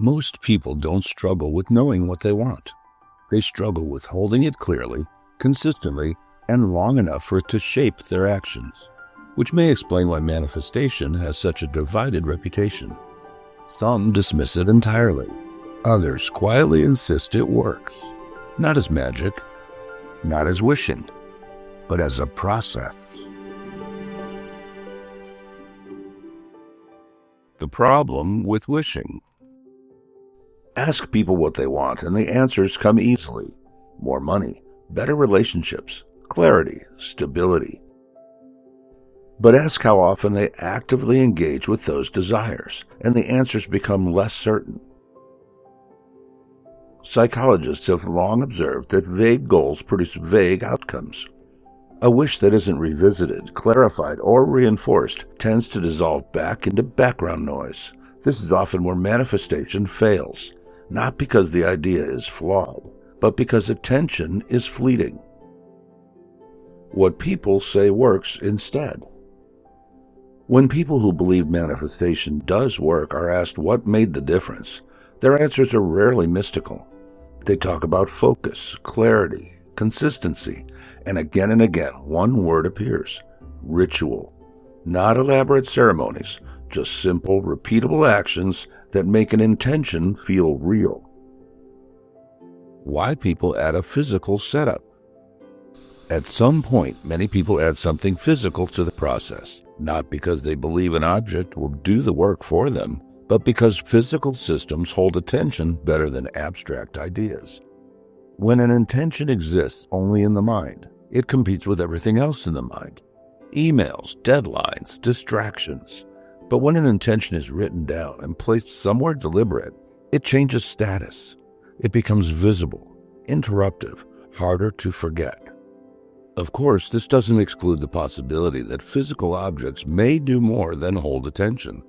Most people don't struggle with knowing what they want. They struggle with holding it clearly, consistently, and long enough for it to shape their actions, which may explain why manifestation has such a divided reputation. Some dismiss it entirely. Others quietly insist it works, not as magic, not as wishing, but as a process. The problem with wishing. Ask people what they want, and the answers come easily. More money, better relationships, clarity, stability. But ask how often they actively engage with those desires, and the answers become less certain. Psychologists have long observed that vague goals produce vague outcomes. A wish that isn't revisited, clarified, or reinforced tends to dissolve back into background noise. This is often where manifestation fails, not because the idea is flawed, but because attention is fleeting. What people say works instead. When people who believe manifestation does work are asked what made the difference, their answers are rarely mystical. They talk about focus, clarity, consistency, and again one word appears: ritual. Not elaborate ceremonies, just simple, repeatable actions that make an intention feel real. Why people add a physical setup? At some point, many people add something physical to the process, not because they believe an object will do the work for them, but because physical systems hold attention better than abstract ideas. When an intention exists only in the mind, it competes with everything else in the mind. Emails, deadlines, distractions. But when an intention is written down and placed somewhere deliberate, it changes status. It becomes visible, interruptive, harder to forget. Of course, this doesn't exclude the possibility that physical objects may do more than hold attention.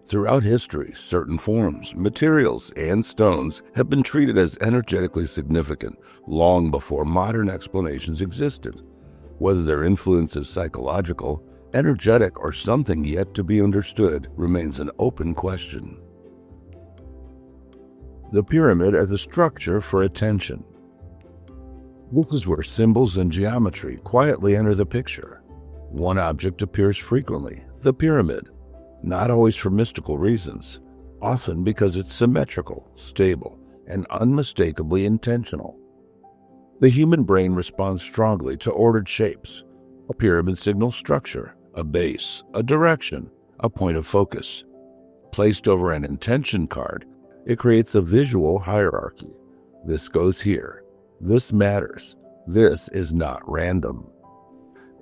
Throughout history, certain forms, materials, and stones have been treated as energetically significant long before modern explanations existed. Whether their influence is psychological, energetic, or something yet to be understood remains an open question. The pyramid as a structure for attention. This is where symbols and geometry quietly enter the picture. One object appears frequently, the pyramid. Not always for mystical reasons, often because it's symmetrical, stable, and unmistakably intentional. The human brain responds strongly to ordered shapes. A pyramid signals structure, a base, a direction, a point of focus. Placed over an intention card, it creates a visual hierarchy. This goes here. This matters. This is not random.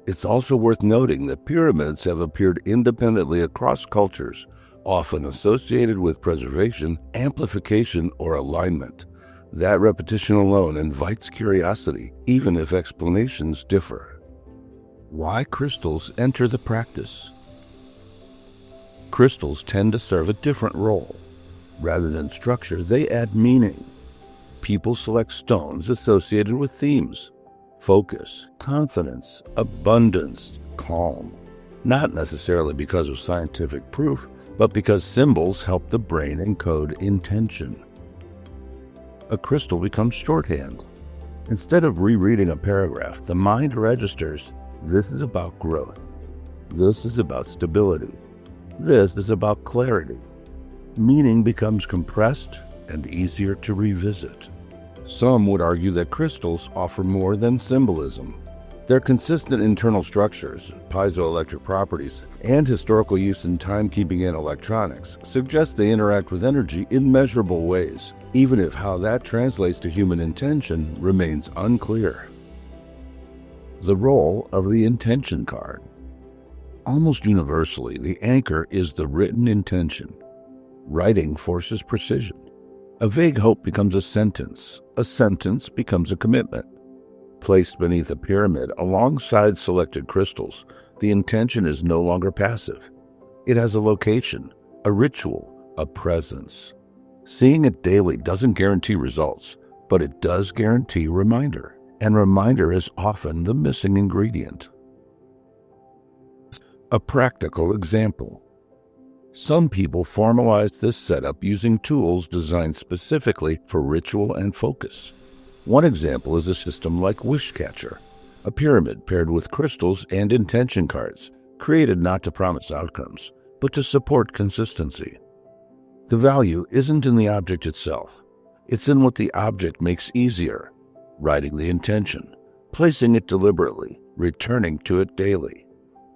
It's also worth noting that pyramids have appeared independently across cultures, often associated with preservation, amplification, or alignment. That repetition alone invites curiosity, even if explanations differ. Why crystals enter the practice? Crystals tend to serve a different role. Rather than structure, they add meaning. People select stones associated with themes: focus, confidence, abundance, calm. Not necessarily because of scientific proof, but because symbols help the brain encode intention. A crystal becomes shorthand. Instead of rereading a paragraph, the mind registers, this is about growth. This is about stability. This is about clarity. Meaning becomes compressed and easier to revisit. Some would argue that crystals offer more than symbolism. Their consistent internal structures, piezoelectric properties, and historical use in timekeeping and electronics suggest they interact with energy in measurable ways, even if how that translates to human intention remains unclear. The role of the intention card. Almost universally, the anchor is the written intention. Writing forces precision. A vague hope becomes a sentence becomes a commitment. Placed beneath a pyramid alongside selected crystals, the intention is no longer passive. It has a location, a ritual, a presence. Seeing it daily doesn't guarantee results, but it does guarantee reminder, and reminder is often the missing ingredient. A practical example. Some people formalize this setup using tools designed specifically for ritual and focus. One example is a system like Wishcatcher, a pyramid paired with crystals and intention cards, created not to promise outcomes, but to support consistency. The value isn't in the object itself. It's in what the object makes easier: writing the intention, placing it deliberately, returning to it daily.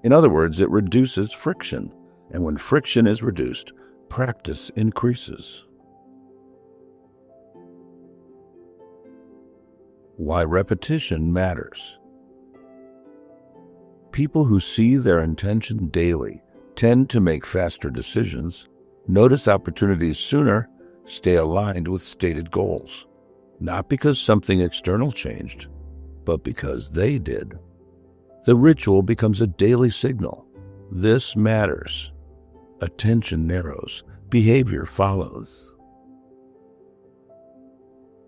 In other words, it reduces friction, and when friction is reduced, practice increases. Why repetition matters. People who see their intention daily tend to make faster decisions, notice opportunities sooner, stay aligned with stated goals. Not because something external changed, but because they did. The ritual becomes a daily signal. This matters. Attention narrows, behavior follows.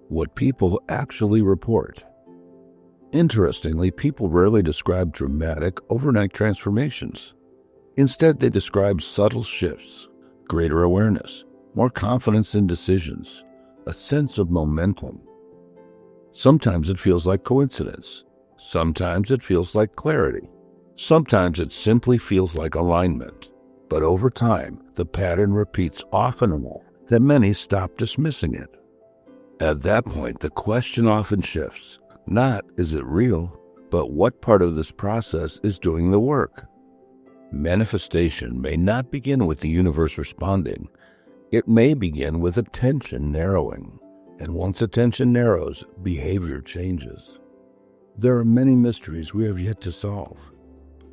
What people actually report. Interestingly, people rarely describe dramatic, overnight transformations. Instead, they describe subtle shifts, greater awareness, more confidence in decisions, a sense of momentum. Sometimes it feels like coincidence. Sometimes it feels like clarity. Sometimes it simply feels like alignment. But over time, the pattern repeats often enough that many stop dismissing it. At that point, the question often shifts. Not, is it real, but what part of this process is doing the work? Manifestation may not begin with the universe responding. It may begin with attention narrowing. And once attention narrows, behavior changes. There are many mysteries we have yet to solve.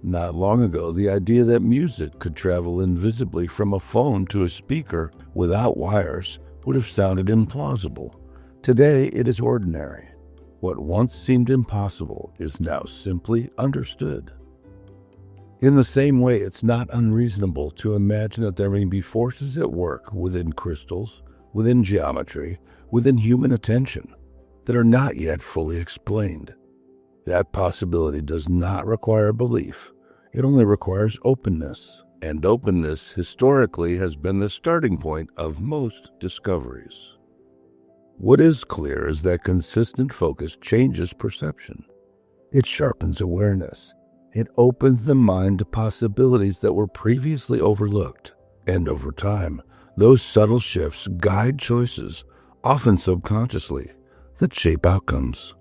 Not long ago, the idea that music could travel invisibly from a phone to a speaker without wires would have sounded implausible. Today, it is ordinary. What once seemed impossible is now simply understood. In the same way, it's not unreasonable to imagine that there may be forces at work within crystals, within geometry, within human attention, that are not yet fully explained. That possibility does not require belief. It only requires openness, and openness historically has been the starting point of most discoveries. What is clear is that consistent focus changes perception. It sharpens awareness. It opens the mind to possibilities that were previously overlooked. And over time, those subtle shifts guide choices, often subconsciously, that shape outcomes.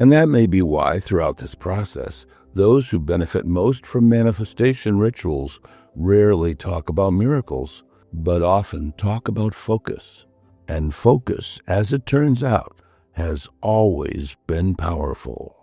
And that may be why, throughout this process, those who benefit most from manifestation rituals rarely talk about miracles, but often talk about focus. And focus, as it turns out, has always been powerful.